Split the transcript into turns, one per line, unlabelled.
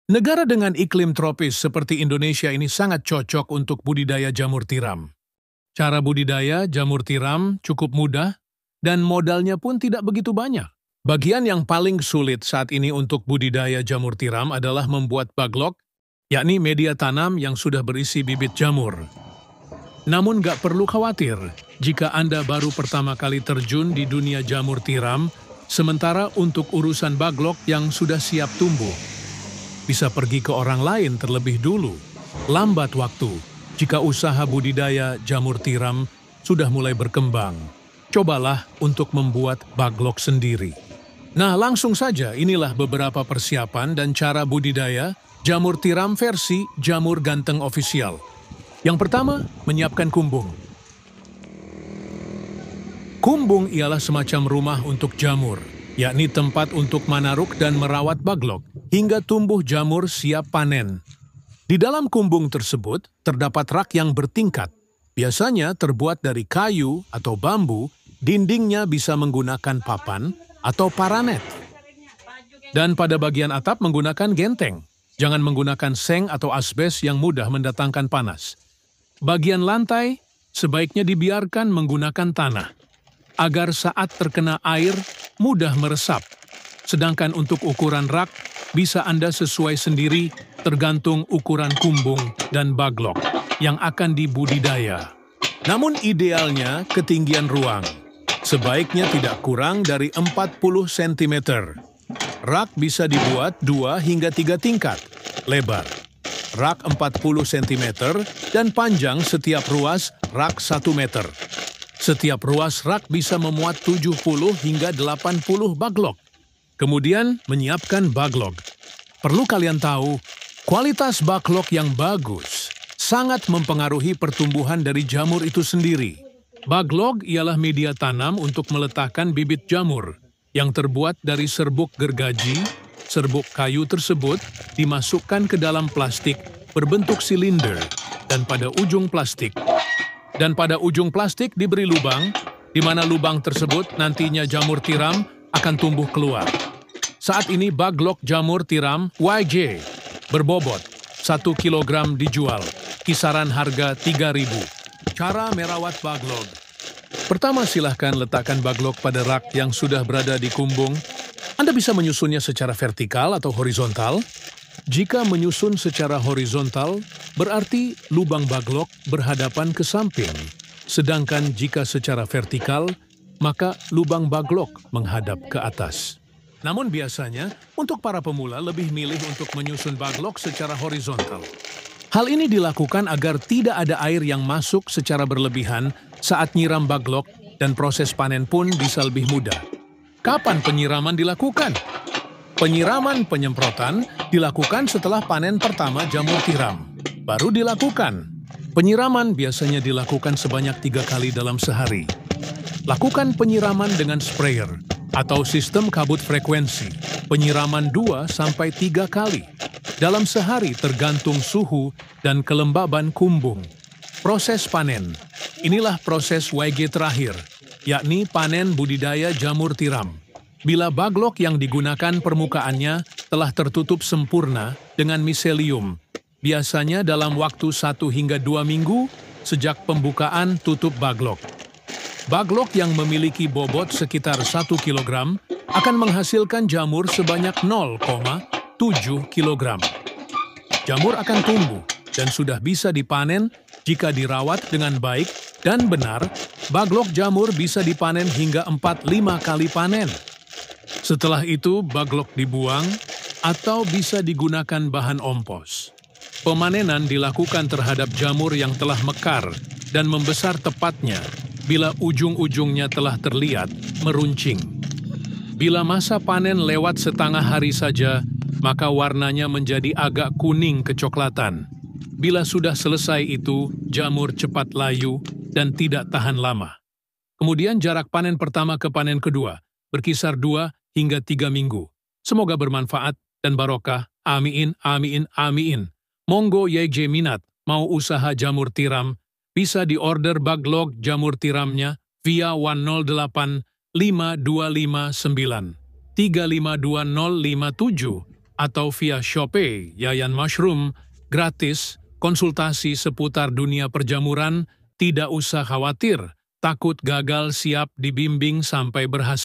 Negara dengan iklim tropis seperti Indonesia ini sangat cocok untuk budidaya jamur tiram. Cara budidaya jamur tiram cukup mudah dan modalnya pun tidak begitu banyak. Bagian yang paling sulit saat ini untuk budidaya jamur tiram adalah membuat baglok, yakni media tanam yang sudah berisi bibit jamur. Namun nggak perlu khawatir jika Anda baru pertama kali terjun di dunia jamur tiram, sementara untuk urusan baglok yang sudah siap tumbuh, bisa pergi ke orang lain terlebih dulu. Lambat waktu jika usaha budidaya jamur tiram sudah mulai berkembang. Cobalah untuk membuat baglok sendiri. Nah, langsung saja inilah beberapa persiapan dan cara budidaya jamur tiram versi Jamur Ganteng Official. Yang pertama, menyiapkan kumbung. Kumbung ialah semacam rumah untuk jamur, yakni tempat untuk manaruk dan merawat baglok hingga tumbuh jamur siap panen. Di dalam kumbung tersebut terdapat rak yang bertingkat, biasanya terbuat dari kayu atau bambu, dindingnya bisa menggunakan papan atau paranet. Dan pada bagian atap menggunakan genteng, jangan menggunakan seng atau asbes yang mudah mendatangkan panas. Bagian lantai sebaiknya dibiarkan menggunakan tanah, agar saat terkena air mudah meresap. Sedangkan untuk ukuran rak, bisa Anda sesuai sendiri tergantung ukuran kumbung dan baglok yang akan dibudidaya. Namun idealnya ketinggian ruang sebaiknya tidak kurang dari 40 cm. Rak bisa dibuat 2 hingga 3 tingkat lebar. Rak 40 cm dan panjang setiap ruas rak 1 meter. Setiap ruas rak bisa memuat 70 hingga 80 baglok. Kemudian menyiapkan baglok. Perlu kalian tahu, kualitas baglok yang bagus sangat mempengaruhi pertumbuhan dari jamur itu sendiri. Baglok ialah media tanam untuk meletakkan bibit jamur yang terbuat dari serbuk gergaji. Serbuk kayu tersebut dimasukkan ke dalam plastik berbentuk silinder dan pada ujung plastik diberi lubang, di mana lubang tersebut nantinya jamur tiram akan tumbuh keluar. Saat ini baglok jamur tiram YJ berbobot 1 kg dijual, kisaran harga 3.000. Cara merawat baglok. Pertama, silahkan letakkan baglok pada rak yang sudah berada di kumbung. Anda bisa menyusunnya secara vertikal atau horizontal. Jika menyusun secara horizontal, berarti lubang baglok berhadapan ke samping. Sedangkan jika secara vertikal, maka lubang baglok menghadap ke atas. Namun biasanya, untuk para pemula lebih milih untuk menyusun baglok secara horizontal. Hal ini dilakukan agar tidak ada air yang masuk secara berlebihan saat nyiram baglok dan proses panen pun bisa lebih mudah. Kapan penyiraman dilakukan? Penyiraman penyemprotan dilakukan setelah panen pertama jamur tiram. Baru dilakukan. Penyiraman biasanya dilakukan sebanyak 3 kali dalam sehari. Lakukan penyiraman dengan sprayer atau sistem kabut frekuensi. Penyiraman 2-3 kali dalam sehari tergantung suhu dan kelembaban kumbung. Proses panen. Inilah proses YG terakhir, yakni panen budidaya jamur tiram. Bila baglok yang digunakan permukaannya telah tertutup sempurna dengan miselium, biasanya dalam waktu 1 hingga 2 minggu sejak pembukaan tutup baglok. Baglok yang memiliki bobot sekitar 1 kg akan menghasilkan jamur sebanyak 0,7 kg. Jamur akan tumbuh dan sudah bisa dipanen jika dirawat dengan baik dan benar. Baglok jamur bisa dipanen hingga 4-5 kali panen. Setelah itu, baglok dibuang atau bisa digunakan bahan ompos. Pemanenan dilakukan terhadap jamur yang telah mekar dan membesar tepatnya bila ujung-ujungnya telah terlihat meruncing. Bila masa panen lewat setengah hari saja, maka warnanya menjadi agak kuning kecoklatan. Bila sudah selesai itu, jamur cepat layu dan tidak tahan lama. Kemudian jarak panen pertama ke panen kedua berkisar 2 hingga 3 minggu. Semoga bermanfaat dan barokah. Amin, amin, amin. Monggo YJ minat mau usaha jamur tiram, bisa diorder baglok jamur tiramnya via 108 5259 352057 atau via Shopee Yayan Mushroom, gratis, konsultasi seputar dunia perjamuran, tidak usah khawatir, takut gagal siap dibimbing sampai berhasil.